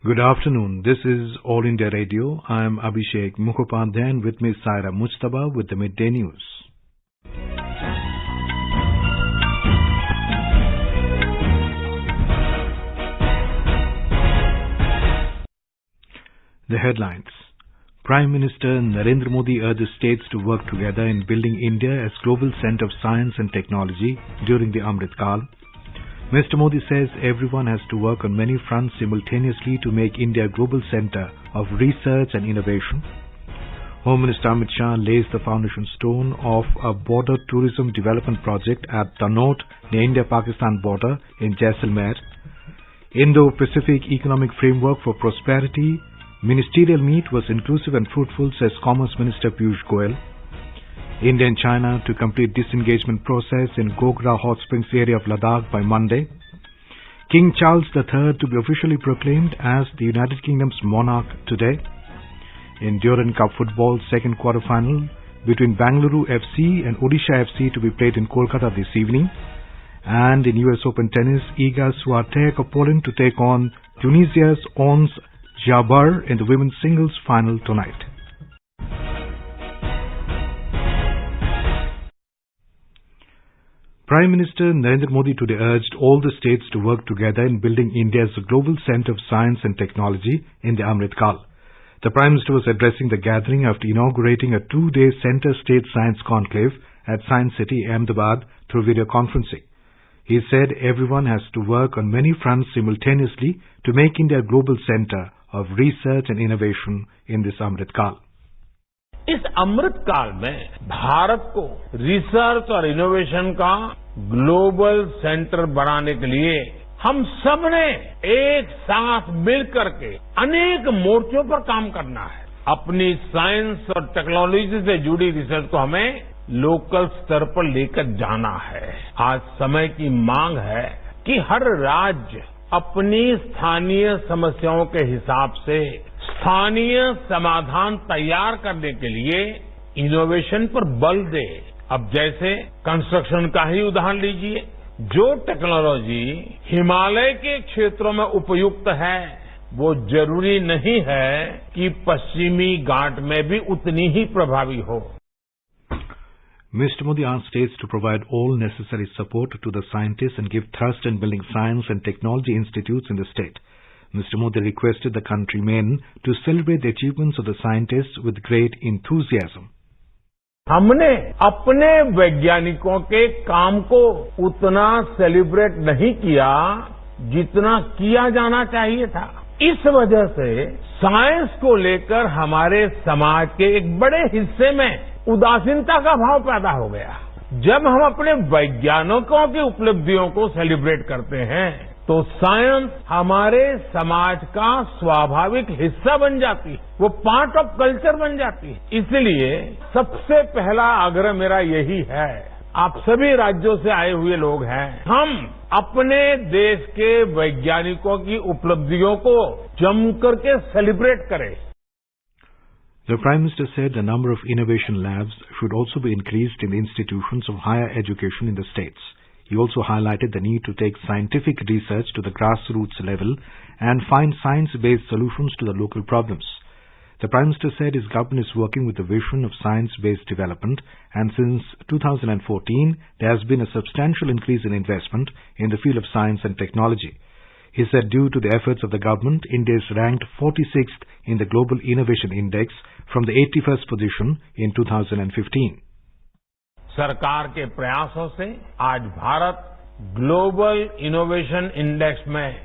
Good afternoon. This is All India Radio. I am Abhishek Mukhopadhyay and with me is Saira Mujtaba with the Midday News. The headlines. Prime Minister Narendra Modi urges states to work together in building India as global centre of science and technology during the Amrit Kal. Mr. Modi says everyone has to work on many fronts simultaneously to make India a global centre of research and innovation. Home Minister Amit Shah lays the foundation stone of a border tourism development project at Tanot, near India-Pakistan border in Jaisalmer. Indo-Pacific Economic Framework for Prosperity. Ministerial meet was inclusive and fruitful, says Commerce Minister Piyush Goyal. India and China to complete disengagement process in Gogra Hot Springs area of Ladakh by Monday. King Charles III to be officially proclaimed as the United Kingdom's monarch today. In Durand Cup football second quarter final between Bangalore FC and Odisha FC to be played in Kolkata this evening. And in US Open tennis, Iga Swiatek of Poland to take on Tunisia's Ons Jabeur in the women's singles final tonight. Prime Minister Narendra Modi today urged all the states to work together in building India as a global centre of science and technology in the Amrit Kal. The Prime Minister was addressing the gathering after inaugurating a 2-day Centre State Science Conclave at Science City, Ahmedabad through video conferencing. He said everyone has to work on many fronts simultaneously to make India a global centre of research and innovation in this Amrit Kal. इस अमृत काल में भारत को research और innovation का global centre बनाने के लिए हम सब ने एक साथ मिलकर के अनेक मोर्चों पर काम करना है। अपनी साइंस और टेक्नोलॉजी से जुड़ी रिसर्च को हमें लोकल स्तर पर लेकर जाना है। आज समय की मांग है कि हर राज्य अपनी स्थानीय समस्याओं के हिसाब से स्थानीय समाधान तैयार करने के लिए इनोवेशन पर बल दे। अब जैसे कंस्ट्रक्शन का ही उदाहरण लीजिए, जो टेक्नोलॉजी हिमालय के क्षेत्रों में उपयुक्त है वो जरूरी नहीं है कि पश्चिमी घाट में भी उतनी ही प्रभावी हो। Mr. Modi asked states to provide all necessary support to the scientists and give thrust in building science and technology institutes in the state. Mr. Modi requested the countrymen to celebrate the achievements of the scientists with great enthusiasm. हमने अपने वैज्ञानिकों के काम को उतना celebrate नहीं किया जितना किया जाना चाहिए था। इस वजह से साइंस को लेकर हमारे समाज के एक बड़े हिस्से में उदासीनता का भाव पैदा हो गया। जब हम अपने वैज्ञानिकों की उपलब्धियों को सेलिब्रेट करते हैं तो साइंस हमारे समाज का स्वाभाविक हिस्सा बन जाती है, वो पार्ट ऑफ कल्चर बन जाती है। इसलिए सबसे पहला आग्रह मेरा यही है, आप सभी राज्यों से आए हुए लोग हैं, हम अपने देश के वैज्ञानिकों की उपलब्धियों को जमकर के सेलिब्रेट करें। The Prime Minister said the number of innovation labs should also be increased in the institutions of higher education in the states. He also highlighted the need to take scientific research to the grassroots level and find science-based solutions to the local problems. The Prime Minister said his government is working with the vision of science-based development, and since 2014 there has been a substantial increase in investment in the field of science and technology. He said due to the efforts of the government, India is ranked 46th in the Global Innovation Index from the 81st position in 2015. सरकार के प्रयासों से आज Bharat global innovation index में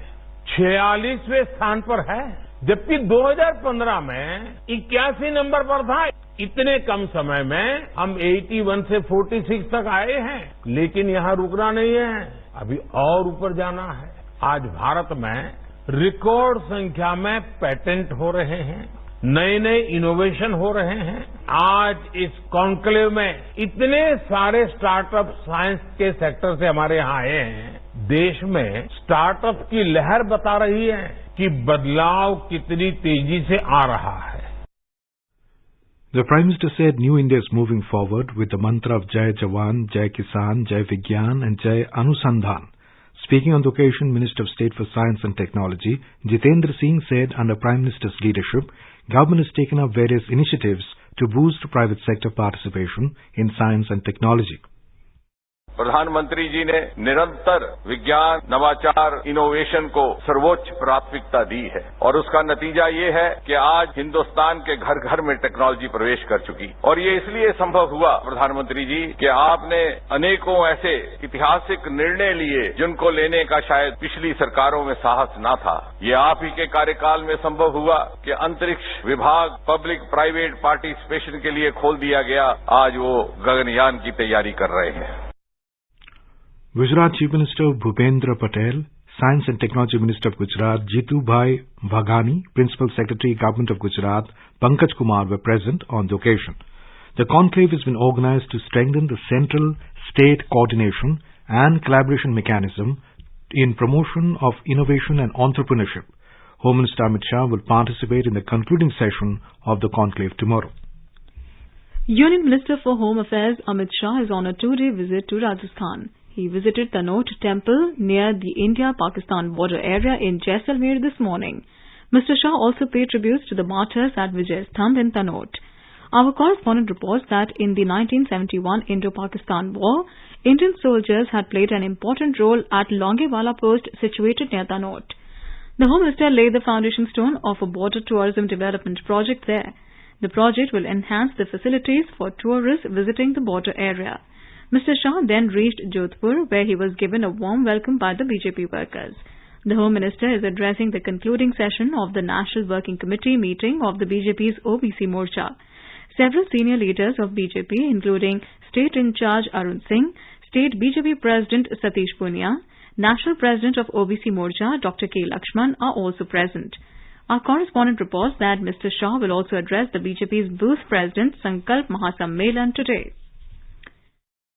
46वें स्थान पर है, जबकि 2015 में 81 नंबर पर था। इतने कम समय में हम 81 से 46 तक आए हैं, लेकिन यहाँ रुकना नहीं है, अभी और ऊपर जाना है। आज भारत में रिकॉर्ड संख्या में पेटेंट हो रहे हैं, नए नए इनोवेशन हो रहे हैं। आज इस कॉन्क्लेव में इतने सारे स्टार्टअप साइंस के सेक्टर से हमारे यहाँ आए हैं, देश में स्टार्टअप की लहर बता रही है कि बदलाव कितनी तेजी से आ रहा है। The Prime Minister said New India is moving forward with the mantra of Jai Jawan, Jai Kisan, Jai Vigyan and Jai Anusandhan. Speaking on the occasion, Minister of State for Science and Technology, Jitendra Singh, said under Prime Minister's leadership, government has taken up various initiatives to boost private sector participation in science and technology. प्रधानमंत्री जी ने निरंतर विज्ञान, नवाचार, innovation को सर्वोच्च प्राथमिकता दी है और उसका नतीजा ये है कि आज हिंदुस्तान के घर घर में टेक्नोलॉजी प्रवेश कर चुकी और ये इसलिए संभव हुआ प्रधानमंत्री जी कि आपने अनेकों ऐसे ऐतिहासिक निर्णय लिए जिनको लेने का शायद पिछली सरकारों में साहस न था। ये आप ही के कार्यकाल में संभव हुआ कि अंतरिक्ष विभाग पब्लिक प्राइवेट पार्टिसिपेशन के लिए खोल दिया गया। आज वो गगनयान की तैयारी कर रहे हैं। Gujarat Chief Minister Bhupendra Patel, Science and Technology Minister of Gujarat Jitubhai Bhaghani, Principal Secretary Government of Gujarat Pankaj Kumar were present on the occasion. The conclave has been organized to strengthen the central state coordination and collaboration mechanism in promotion of innovation and entrepreneurship. Home Minister Amit Shah will participate in the concluding session of the conclave tomorrow. Union Minister for Home Affairs Amit Shah is on a two-day visit to Rajasthan. He visited Tanot Temple near the India-Pakistan border area in Jaisalmer this morning. Mr. Shah also paid tributes to the martyrs at Vijayasthamb in Tanot. Our correspondent reports that in the 1971 Indo-Pakistan War, Indian soldiers had played an important role at Longewala post situated near Tanot. The Home Minister laid the foundation stone of a border tourism development project there. The project will enhance the facilities for tourists visiting the border area. Mr. Shah then reached Jodhpur, where he was given a warm welcome by the BJP workers. The Home Minister is addressing the concluding session of the National Working Committee meeting of the BJP's OBC Morcha. Several senior leaders of BJP, including State in Charge Arun Singh, State BJP President Satish Punia, National President of OBC Morcha Dr. K. Lakshman are also present. Our correspondent reports that Mr. Shah will also address the BJP's booth president Sankalp Mahasammelan today.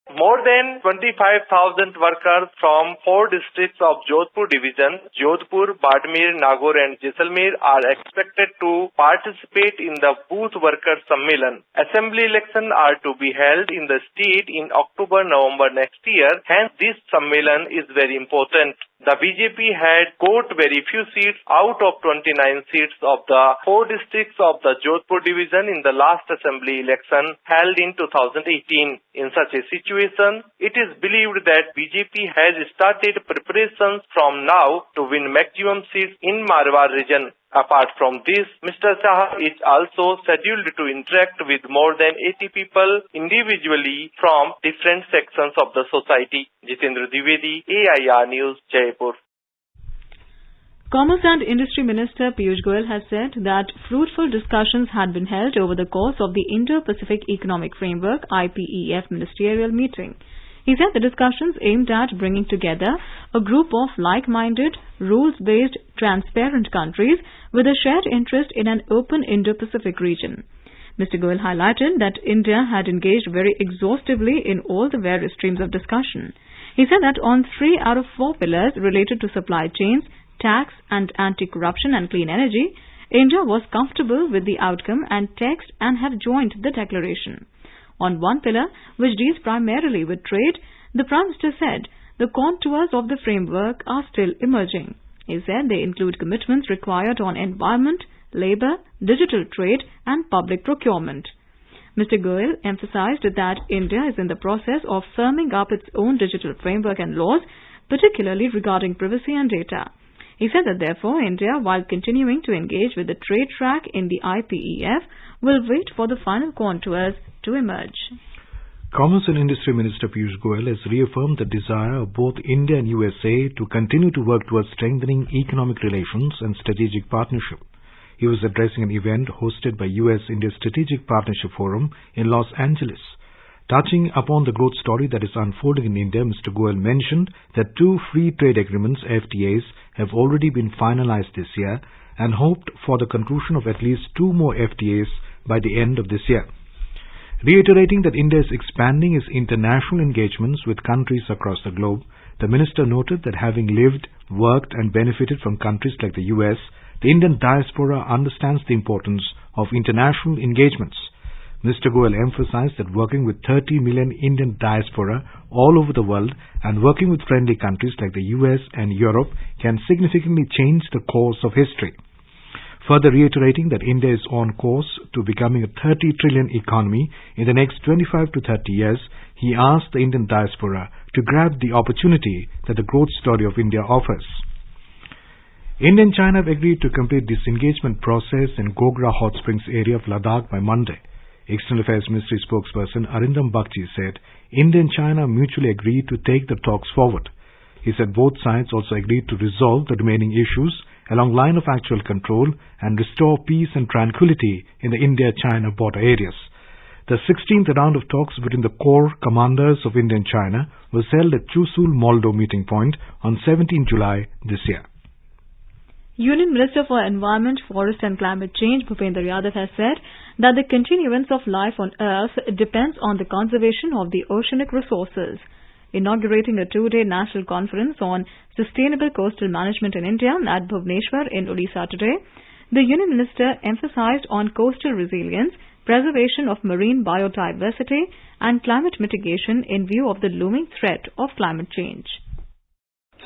More than 25,000 workers from 4 districts of Jodhpur division, Jodhpur, Badmer, Nagaur and Jaisalmer are expected to participate in the Booth Workers Sammelan. Assembly elections are to be held in the state in October-November next year, hence this Sammelan is very important. The BJP had got very few seats out of 29 seats of the 4 districts of the Jodhpur division in the last assembly election held in 2018. In such a situation, it is believed that BJP has started preparations from now to win maximum seats in Marwar region. Apart from this, Mr. Shah is also scheduled to interact with more than 80 people individually from different sections of the society. Jitendra Dwivedi, AIR News, Jaipur. Commerce and Industry Minister Piyush Goyal has said that fruitful discussions had been held over the course of the Indo-Pacific Economic Framework IPEF ministerial meeting. He said the discussions aimed at bringing together a group of like-minded, rules-based, transparent countries with a shared interest in an open Indo-Pacific region. Mr. Goyal highlighted that India had engaged very exhaustively in all the various streams of discussion. He said that on 3 out of 4 pillars related to supply chains, tax and anti-corruption and clean energy, India was comfortable with the outcome and text and have joined the declaration. On one pillar, which deals primarily with trade, the Prime Minister said the contours of the framework are still emerging. He said they include commitments required on environment, labour, digital trade and public procurement. Mr. Goyal emphasized that India is in the process of firming up its own digital framework and laws, particularly regarding privacy and data. He said that therefore India, while continuing to engage with the trade track in the IPEF, will wait for the final contours to emerge. Commerce and Industry Minister Piyush Goyal has reaffirmed the desire of both India and USA to continue to work towards strengthening economic relations and strategic partnership. He was addressing an event hosted by US-India Strategic Partnership Forum in Los Angeles. Touching upon the growth story that is unfolding in India, Mr. Goyal mentioned that 2 free trade agreements, FTAs, have already been finalized this year and hoped for the conclusion of at least 2 more FTAs by the end of this year. Reiterating that India is expanding its international engagements with countries across the globe, the minister noted that having lived, worked and benefited from countries like the US, the Indian diaspora understands the importance of international engagements. Mr. Goel emphasized that working with 30 million Indian diaspora all over the world and working with friendly countries like the US and Europe can significantly change the course of history. Further reiterating that India is on course to becoming a 30 trillion economy in the next 25 to 30 years, he asked the Indian diaspora to grab the opportunity that the growth story of India offers. India and China have agreed to complete disengagement process in Gogra Hot Springs area of Ladakh by Monday. External Affairs Ministry spokesperson Arindam Bakshi said India and China mutually agreed to take the talks forward. He said both sides also agreed to resolve the remaining issues along line of actual control and restore peace and tranquility in the India-China border areas. The 16th round of talks between the core commanders of India and China was held at Chusul Moldo meeting point on 17 July this year. Union Minister for Environment, Forest and Climate Change, Bhupendra Yadav, has said that the continuance of life on Earth depends on the conservation of the oceanic resources. Inaugurating a two-day national conference on sustainable coastal management in India at Bhubaneswar in Odisha today, the Union Minister emphasized on coastal resilience, preservation of marine biodiversity and climate mitigation in view of the looming threat of climate change.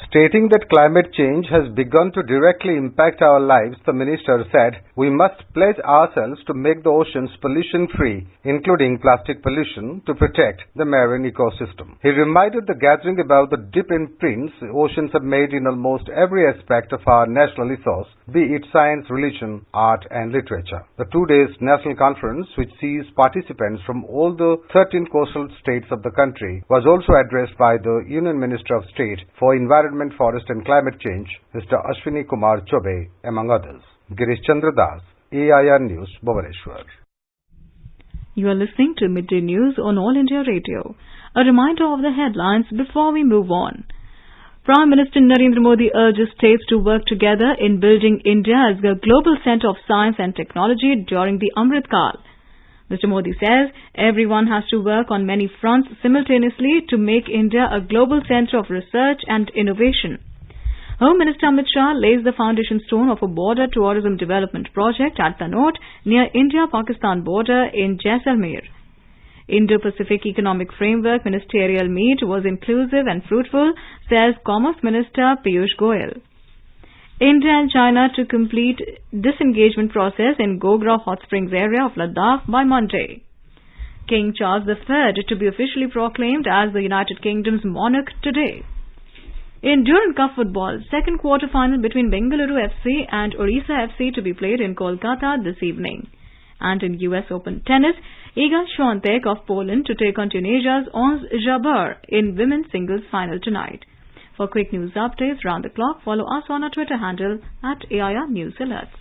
Stating that climate change has begun to directly impact our lives, the minister said, we must pledge ourselves to make the oceans pollution-free, including plastic pollution, to protect the marine ecosystem. He reminded the gathering about the deep imprints oceans have made in almost every aspect of our national ethos, be it science, religion, art and literature. The 2 days national conference, which sees participants from all the 13 coastal states of the country, was also addressed by the Union Minister of State for Environment, Forest and Climate Change, Mr. Ashwini Kumar Chobe, among others. Girish Chandra Das, AIR News, Bhubaneswar. You are listening to Midday News on All India Radio. A reminder of the headlines before we move on. Prime Minister Narendra Modi urges states to work together in building India as a global centre of science and technology during the Amrit Kal. Mr. Modi says everyone has to work on many fronts simultaneously to make India a global centre of research and innovation. Home Minister Amit Shah lays the foundation stone of a border tourism development project at Tanot near India-Pakistan border in Jaisalmer. Indo-Pacific Economic Framework Ministerial Meet was inclusive and fruitful, says Commerce Minister Piyush Goyal. India and China to complete disengagement process in Gogra Hot Springs area of Ladakh by Monday. King Charles III to be officially proclaimed as the United Kingdom's monarch today. In Durand Cup football, second quarter final between Bengaluru FC and Odisha FC to be played in Kolkata this evening. And in US Open tennis, Iga Świątek of Poland to take on Tunisia's Ons Jabeur in women's singles final tonight. For quick news updates round the clock, follow us on our Twitter handle at AIR News Alerts.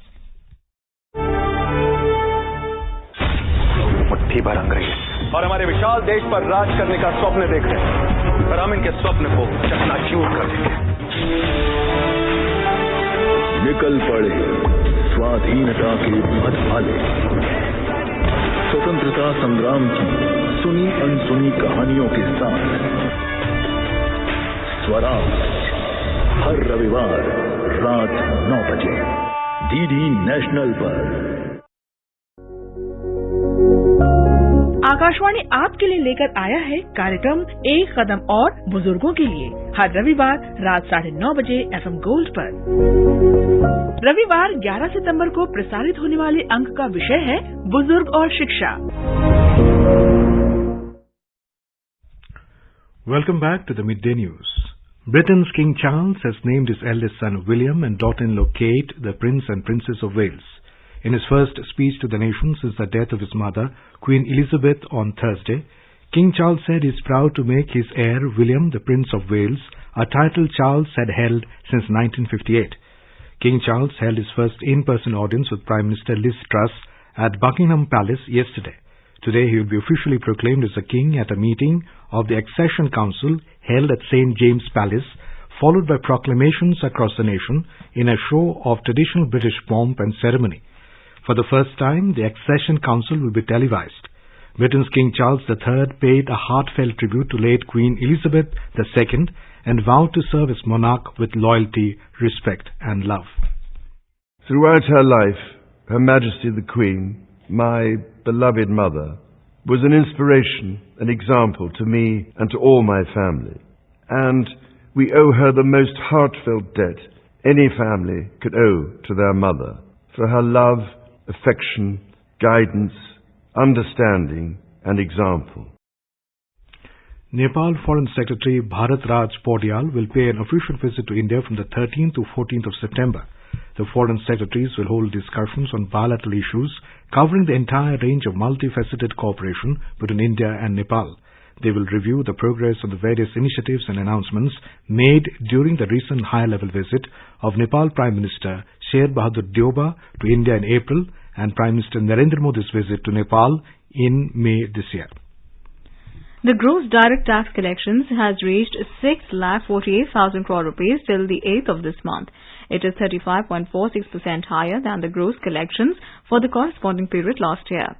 मुट्ठी भर अंग्रेज और हमारे विशाल देश पर राज करने का स्वप्न देख रहे हैं, पर हम इनके स्वप्न को चकनाचूर कर देंगे। निकल पड़े स्वाधीनता के पथ वाले, स्वतंत्रता संग्राम की सुनी अनसुनी कहानियों के साथ स्वराज हर रविवार रात 9 बजे डीडी नेशनल पर। आकाशवाणी आपके लिए लेकर आया है कार्यक्रम एक कदम और बुजुर्गों के लिए, हर रविवार रात 9:30 बजे FM गोल्ड पर। रविवार 11 सितंबर को प्रसारित होने वाले अंक का विषय है बुजुर्ग और शिक्षा। Welcome back to the Midday News. Britain's King Charles has named his eldest son William and daughter-in-law Kate the Prince and Princess of Wales. In his first speech to the nation since the death of his mother, Queen Elizabeth, on Thursday, King Charles said he is proud to make his heir William the Prince of Wales, a title Charles had held since 1958. King Charles held his first in-person audience with Prime Minister Liz Truss at Buckingham Palace yesterday. Today he will be officially proclaimed as a king at a meeting of the Accession Council held at St. James Palace, followed by proclamations across the nation in a show of traditional British pomp and ceremony. For the first time, the Accession Council will be televised. Britain's King Charles III paid a heartfelt tribute to late Queen Elizabeth II and vowed to serve as monarch with loyalty, respect and love. Throughout her life, Her Majesty the Queen, my beloved mother, was an inspiration, an example to me and to all my family. And we owe her the most heartfelt debt any family could owe to their mother, for her love, affection, guidance, understanding and example. Nepal Foreign Secretary Bharat Raj Paudyal will pay an official visit to India from the 13th to 14th of September. The foreign secretaries will hold discussions on bilateral issues covering the entire range of multifaceted cooperation between India and Nepal. They will review the progress on the various initiatives and announcements made during the recent high-level visit of Nepal Prime Minister Sher Bahadur Deoba to India in April and Prime Minister Narendra Modi's visit to Nepal in May this year. The gross direct tax collections has reached 6,48,000 crore rupees till the 8th of this month. It is 35.46% higher than the gross collections for the corresponding period last year.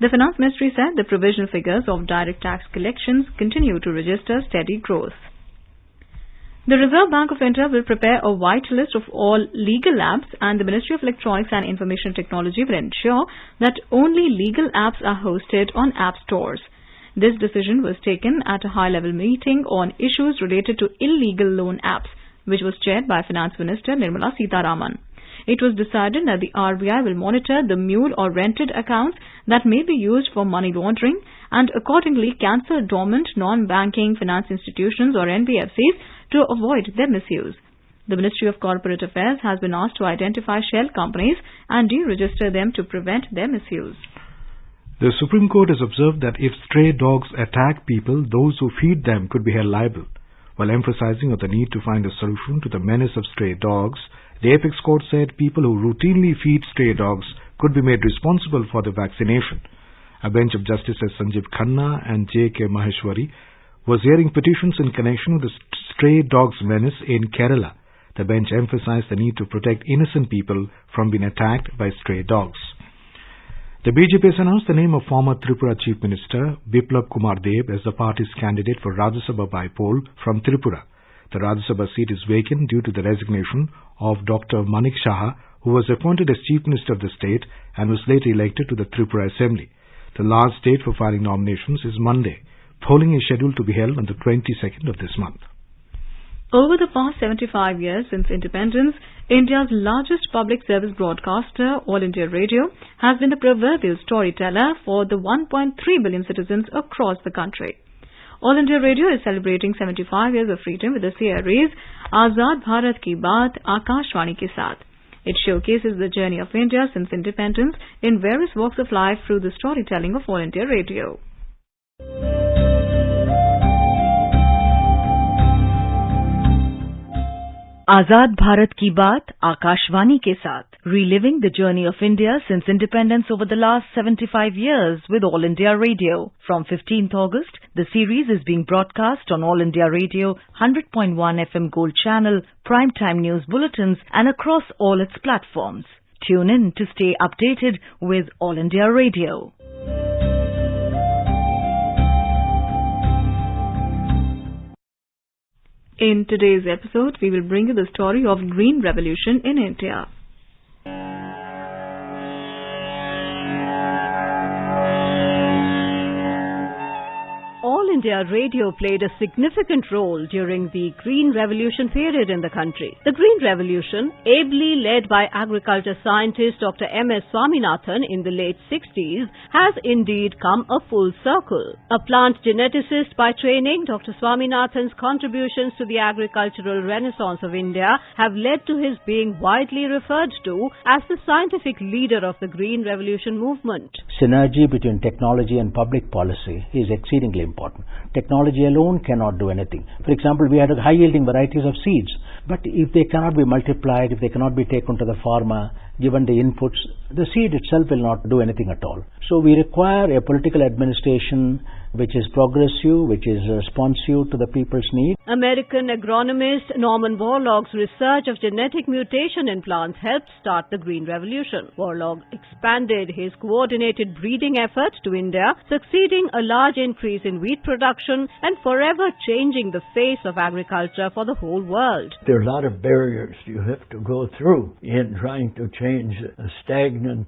The Finance Ministry said the provisional figures of direct tax collections continue to register steady growth. The Reserve Bank of India will prepare a white list of all legal apps, and the Ministry of Electronics and Information Technology will ensure that only legal apps are hosted on app stores. This decision was taken at a high-level meeting on issues related to illegal loan apps, which was chaired by Finance Minister Nirmala Sitharaman. It was decided that the RBI will monitor the mule or rented accounts that may be used for money laundering and accordingly cancel dormant non-banking finance institutions or NBFCs to avoid their misuse. The Ministry of Corporate Affairs has been asked to identify shell companies and deregister them to prevent their misuse. The Supreme Court has observed that if stray dogs attack people, those who feed them could be held liable. While emphasizing on the need to find a solution to the menace of stray dogs, the Apex Court said people who routinely feed stray dogs could be made responsible for the vaccination. A bench of Justices Sanjeev Khanna and J.K. Maheshwari was hearing petitions in connection with the stray dogs menace in Kerala. The bench emphasized the need to protect innocent people from being attacked by stray dogs. The BJP has announced the name of former Tripura Chief Minister Biplab Kumar Dev as the party's candidate for Rajya Sabha by poll from Tripura. The Rajya Sabha seat is vacant due to the resignation of Dr. Shah, who was appointed as Chief Minister of the state and was later elected to the Tripura Assembly. The last date for filing nominations is Monday. Polling is scheduled to be held on the 22nd of this month. Over the past 75 years since independence, India's largest public service broadcaster, All India Radio, has been the proverbial storyteller for the 1.3 billion citizens across the country. All India Radio is celebrating 75 years of freedom with the series Azad Bharat Ki Baat Akashvani Ke Saath. It showcases the journey of India since independence in various walks of life through the storytelling of All India Radio. Azad Bharat Ki Baat Akashvani Ke Saath, reliving the journey of India since independence over the last 75 years with All India Radio. From 15th August, the series is being broadcast on All India Radio, 100.1 FM Gold Channel, primetime news bulletins and across all its platforms. Tune in to stay updated with All India Radio. In today's episode, we will bring you the story of Green Revolution in India. All India Radio played a significant role during the Green Revolution period in the country. The Green Revolution, ably led by agriculture scientist Dr. M.S. Swaminathan in the late 60s, has indeed come a full circle. A plant geneticist by training, Dr. Swaminathan's contributions to the agricultural renaissance of India have led to his being widely referred to as the scientific leader of the Green Revolution movement. Synergy between technology and public policy is exceedingly important. Technology alone cannot do anything. For example, we had high-yielding varieties of seeds, but if they cannot be multiplied, if they cannot be taken to the farmer, given the inputs, the seed itself will not do anything at all. So we require a political administration which is progressive, which is responsive to the people's needs. American agronomist Norman Borlaug's research of genetic mutation in plants helped start the Green Revolution. Borlaug expanded his coordinated breeding efforts to India, succeeding a large increase in wheat production and forever changing the face of agriculture for the whole world. There are a lot of barriers you have to go through in trying to change change a stagnant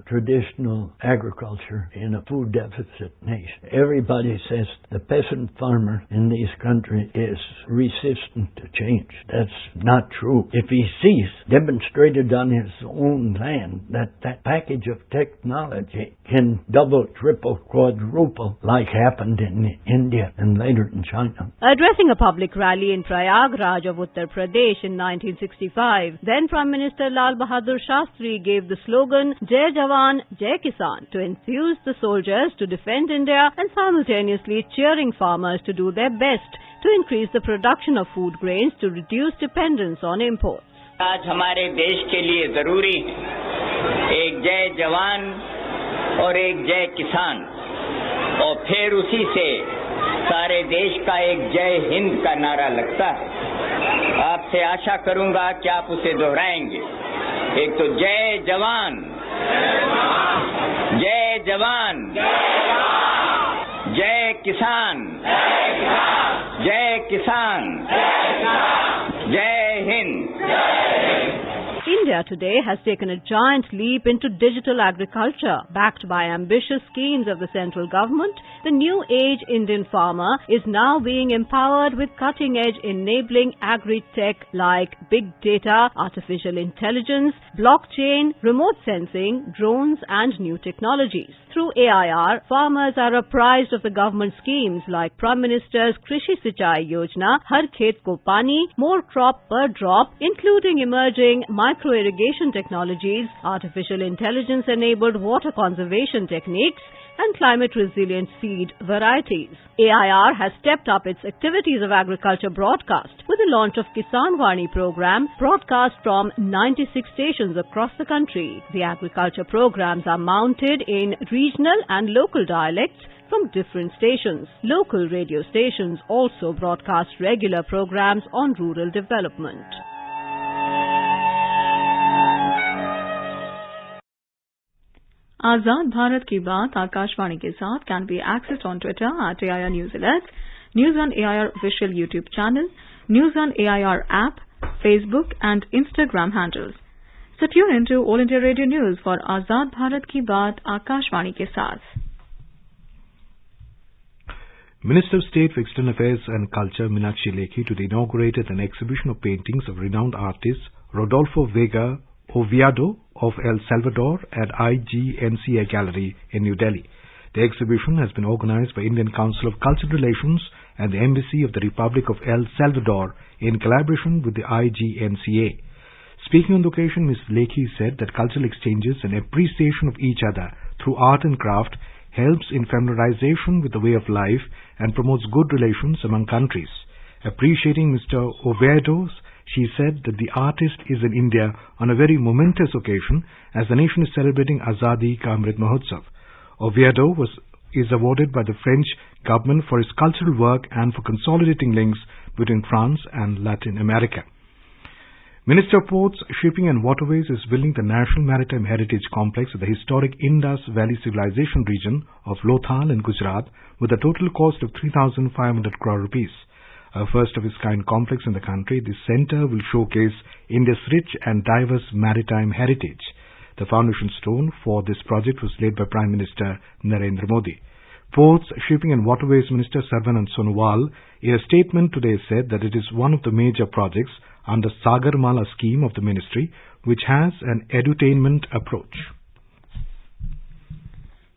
traditional agriculture in a food deficit nation. Everybody says the peasant farmer in these countries is resistant to change. That's not true. If he sees demonstrated on his own land that package of technology can double, triple, quadruple like happened in India and later in China. Addressing a public rally in Prayagraj of Uttar Pradesh in 1965, then Prime Minister Lal Bahadur Shastri gave the slogan Jai Jawan, Jai Kisan to enthuse the soldiers to defend India and simultaneously cheering farmers to do their best to increase the production of food grains to reduce dependence on imports. आज हमारे देश के लिए जरूरी एक जय जवान और एक जय किसान और फिर उसी से सारे देश का एक जय हिंद का नारा लगता है। आपसे आशा करूंगा कि आप उसे दोहराएंगे। एक तो जय जवान, जय जवान, जय किसान, जय किसान, जय Hind. India today has taken a giant leap into digital agriculture. Backed by ambitious schemes of the central government, the new age Indian farmer is now being empowered with cutting-edge enabling agri-tech like big data, artificial intelligence, blockchain, remote sensing, drones and new technologies. Through AIR, farmers are apprised of the government schemes like Prime Minister's Krishi Sinchai Yojana, Har Khet Ko Pani, More Crop Per Drop, including emerging micro-irrigation technologies, artificial intelligence-enabled water conservation techniques, and climate-resilient seed varieties. AIR has stepped up its activities of agriculture broadcast with the launch of Kisan Vani program, broadcast from 96 stations across the country. The agriculture programs are mounted in regional and local dialects from different stations. Local radio stations also broadcast regular programs on rural development. आजाद भारत की बात आकाशवाणी के साथ can be accessed on Twitter at AIR News Alerts, News on AIR official YouTube channel, News on AIR app, Facebook and Instagram handles. So tune into All India Radio News for Azad Bharat Ki Baat Akashvani ke saath. Minister of State for External Affairs and Culture Meenakshi Lekhi today inaugurated an exhibition of paintings of renowned artist Rodolfo Vega Oviedo of El Salvador at IGNCA Gallery in New Delhi. The exhibition has been organized by Indian Council of Cultural Relations and the Embassy of the Republic of El Salvador in collaboration with the IGNCA. Speaking on the occasion, Ms. Lekhi said that cultural exchanges and appreciation of each other through art and craft helps in familiarization with the way of life and promotes good relations among countries. Appreciating Mr. Oviedo's, she said that the artist is in India on a very momentous occasion as the nation is celebrating Azadi Ka Amrit Mahotsav. Oviedo is awarded by the French government for his cultural work and for consolidating links between France and Latin America. Minister of Ports, Shipping and Waterways is building the National Maritime Heritage Complex at the historic Indus Valley Civilization region of Lothal in Gujarat with a total cost of 3,500 crore rupees. A first-of-its-kind complex in the country, this centre will showcase India's rich and diverse maritime heritage. The foundation stone for this project was laid by Prime Minister Narendra Modi. Ports, Shipping and Waterways Minister Sarvanand Sonowal in a statement today said that it is one of the major projects under Sagarmala scheme of the ministry, which has an edutainment approach.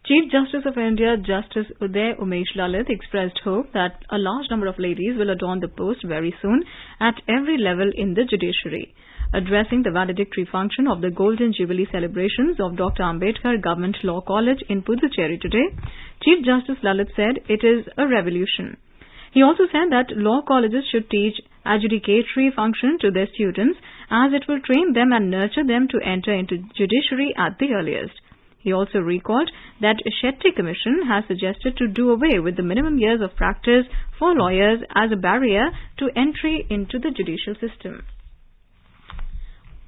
Chief Justice of India, Justice Uday Umesh Lalit, expressed hope that a large number of ladies will adorn the post very soon at every level in the judiciary. Addressing the valedictory function of the Golden Jubilee celebrations of Dr. Ambedkar Government Law College in Puducherry today, Chief Justice Lalit said it is a revolution. He also said that law colleges should teach adjudicatory function to their students as it will train them and nurture them to enter into judiciary at the earliest. He also recalled that Shetty Commission has suggested to do away with the minimum years of practice for lawyers as a barrier to entry into the judicial system.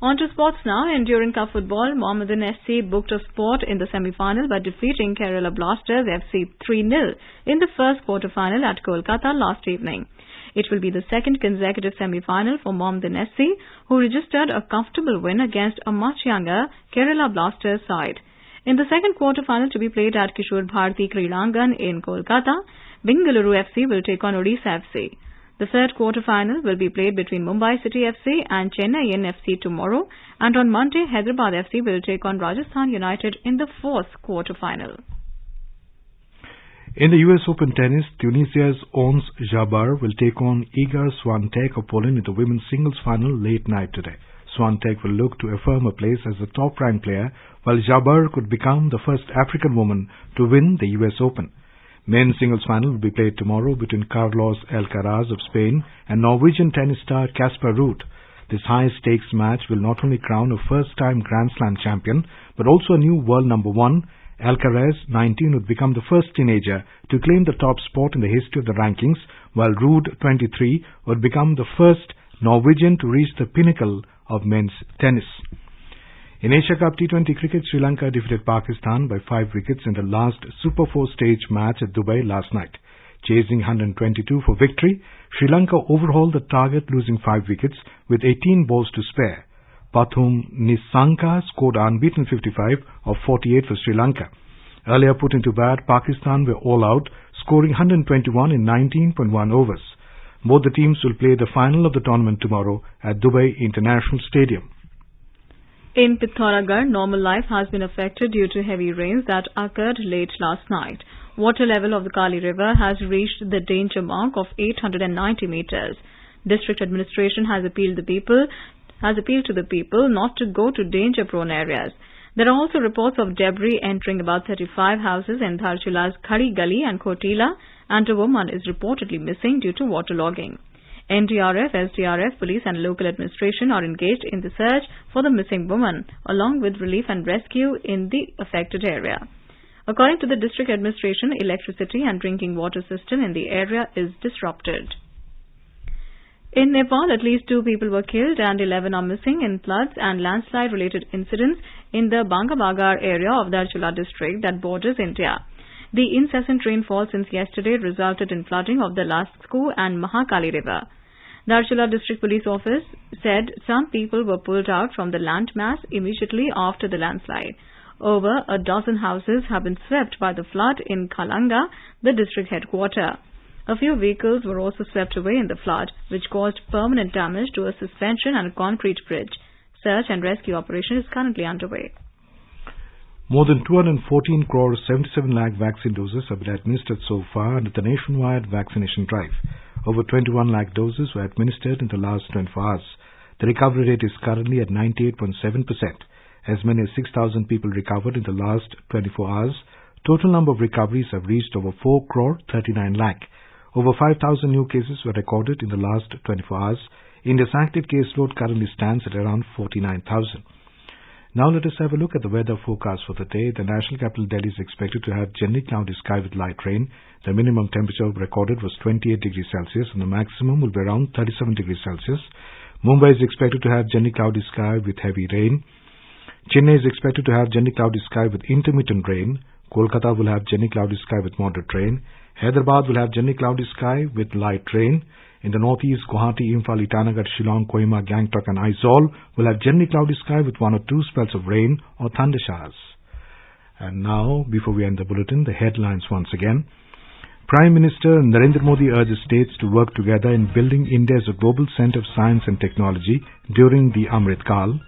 On to sports now. In Durand Cup football, Mohammedan FC booked a spot in the semi-final by defeating Kerala Blasters FC 3-0 in the first quarter-final at Kolkata last evening. It will be the second consecutive semi-final for Mom Dinesi, who registered a comfortable win against a much younger Kerala Blasters side. In the second quarter-final to be played at Kishore Bharati Kridangan in Kolkata, Bengaluru FC will take on Odisha FC. The third quarter-final will be played between Mumbai City FC and Chennai FC tomorrow, and on Monday, Hyderabad FC will take on Rajasthan United in the fourth quarter-final. In the US Open tennis, Tunisia's Ons Jabeur will take on Iga Swiatek of Poland in the women's singles final late night today. Swiatek will look to affirm a place as the top-ranked player, while Jabeur could become the first African woman to win the US Open. Men's singles final will be played tomorrow between Carlos Alcaraz of Spain and Norwegian tennis star Casper Ruud. This high-stakes match will not only crown a first-time Grand Slam champion, but also a new world number one. Alcaraz, 19, would become the first teenager to claim the top spot in the history of the rankings, while Ruud, 23, would become the first Norwegian to reach the pinnacle of men's tennis. In Asia Cup T20 cricket, Sri Lanka defeated Pakistan by 5 wickets in the last Super 4 stage match at Dubai last night. Chasing 122 for victory, Sri Lanka overhauled the target, losing 5 wickets with 18 balls to spare. Pathum Nissanka scored unbeaten 55 of 48 for Sri Lanka. Earlier put into bat, Pakistan were all out, scoring 121 in 19.1 overs. Both the teams will play the final of the tournament tomorrow at Dubai International Stadium. In Pithoragarh, normal life has been affected due to heavy rains that occurred late last night. Water level of the Kali River has reached the danger mark of 890 meters. District administration has appealed to the people not to go to danger-prone areas. There are also reports of debris entering about 35 houses in Dharchula's Khadi Gali and Kotila, and a woman is reportedly missing due to waterlogging. NDRF, SDRF, police and local administration are engaged in the search for the missing woman, along with relief and rescue in the affected area. According to the district administration, electricity and drinking water system in the area is disrupted. In Nepal, at least 2 people were killed and 11 are missing in floods and landslide-related incidents in the Bangabagar area of Dharchula district that borders India. The incessant rainfall since yesterday resulted in flooding of the Lasku and Mahakali River. Dharchula District Police Office said some people were pulled out from the landmass immediately after the landslide. Over a dozen houses have been swept by the flood in Khalanga, the district headquarters. A few vehicles were also swept away in the flood, which caused permanent damage to a suspension and a concrete bridge. Search and rescue operation is currently underway. More than 214 crore 77 lakh vaccine doses have been administered so far under the nationwide vaccination drive. Over 21 lakh doses were administered in the last 24 hours. The recovery rate is currently at 98.7%. As many as 6,000 people recovered in the last 24 hours. Total number of recoveries have reached over 4 crore 39 lakh. Over 5,000 new cases were recorded in the last 24 hours. India's active caseload currently stands at around 49,000. Now let us have a look at the weather forecast for the day. The national capital Delhi is expected to have generally cloudy sky with light rain. The minimum temperature recorded was 28 degrees Celsius and the maximum will be around 37 degrees Celsius. Mumbai is expected to have generally cloudy sky with heavy rain. Chennai is expected to have generally cloudy sky with intermittent rain. Kolkata will have generally cloudy sky with moderate rain. Hyderabad will have generally cloudy sky with light rain. In the northeast, Guwahati, Imphal, Itanagar, Shillong, Kohima, Gangtok and Aizawl will have generally cloudy sky with 1 or 2 spells of rain or thunder showers. And now, before we end the bulletin, the headlines once again. Prime Minister Narendra Modi urges states to work together in building India as a global centre of science and technology during the Amrit Kal.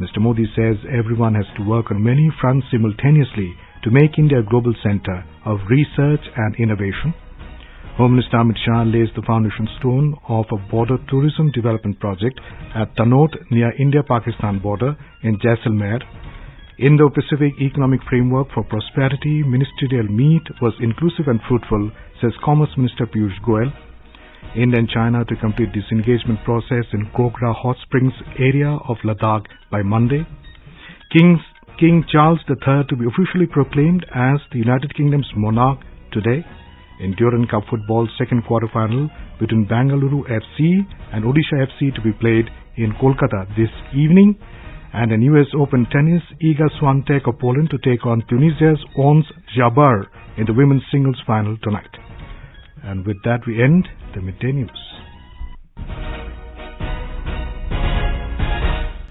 Mr. Modi says everyone has to work on many fronts simultaneously to make India a global centre of research and innovation. Home Minister Amit Shah lays the foundation stone of a border tourism development project at Tanot near India-Pakistan border in Jaisalmer. Indo-Pacific Economic Framework for Prosperity ministerial meet was inclusive and fruitful, says Commerce Minister Piyush Goyal. India and China to complete disengagement process in Kogra Hot Springs area of Ladakh by Monday. King Charles III to be officially proclaimed as the United Kingdom's monarch today. In Durand Cup football second quarter-final between Bengaluru FC and Odisha FC to be played in Kolkata this evening. And in US Open tennis, Iga Swiatek of Poland to take on Tunisia's Ons Jabeur in the women's singles final tonight. And with that we end the Midday News.